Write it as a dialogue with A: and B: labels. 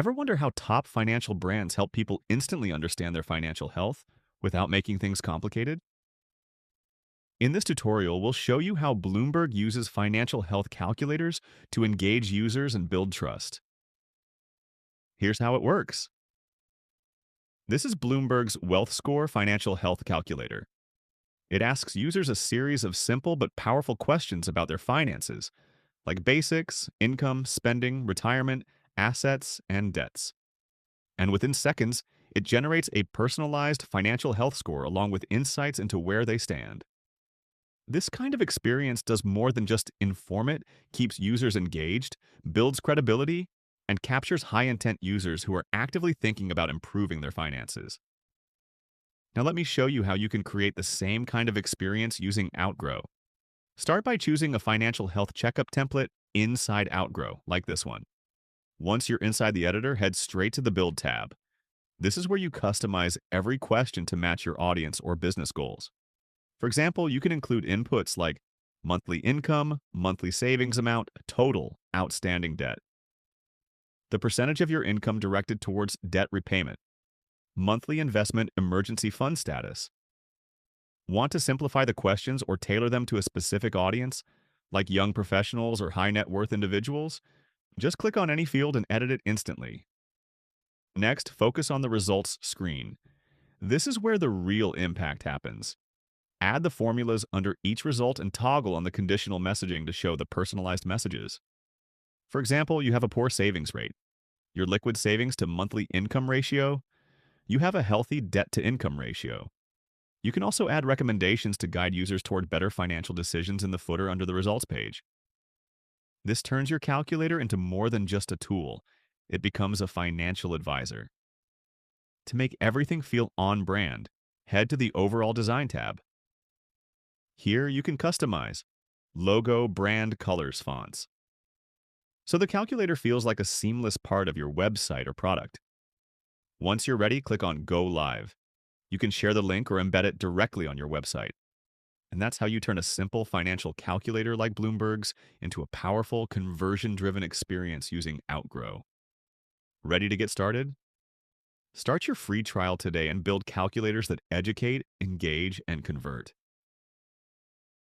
A: Ever wonder how top financial brands help people instantly understand their financial health without making things complicated? In this tutorial, we'll show you how Bloomberg uses financial health calculators to engage users and build trust. Here's how it works. This is Bloomberg's Wealth Score Financial Health Calculator. It asks users a series of simple but powerful questions about their finances, like basics, income, spending, retirement, assets, and debts. And within seconds, it generates a personalized financial health score along with insights into where they stand. This kind of experience does more than just inform it, keeps users engaged, builds credibility, and captures high intent users who are actively thinking about improving their finances. Now, let me show you how you can create the same kind of experience using Outgrow. Start by choosing a financial health checkup template inside Outgrow, like this one. Once you're inside the editor, head straight to the Build tab. This is where you customize every question to match your audience or business goals. For example, you can include inputs like monthly income, monthly savings amount, total outstanding debt, the percentage of your income directed towards debt repayment, monthly investment emergency fund status. Want to simplify the questions or tailor them to a specific audience, like young professionals or high net worth individuals? Just click on any field and edit it instantly. Next, focus on the results screen. This is where the real impact happens. Add the formulas under each result and toggle on the conditional messaging to show the personalized messages. For example, you have a poor savings rate, your liquid savings to monthly income ratio, you have a healthy debt to income ratio. You can also add recommendations to guide users toward better financial decisions in the footer under the results page. This turns your calculator into more than just a tool. It becomes a financial advisor. To make everything feel on brand, head to the Overall Design tab. Here you can customize logo, brand, colors, fonts. So the calculator feels like a seamless part of your website or product. Once you're ready, click on Go Live. You can share the link or embed it directly on your website. And that's how you turn a simple financial calculator like Bloomberg's into a powerful, conversion-driven experience using Outgrow. Ready to get started? Start your free trial today and build calculators that educate, engage, and convert.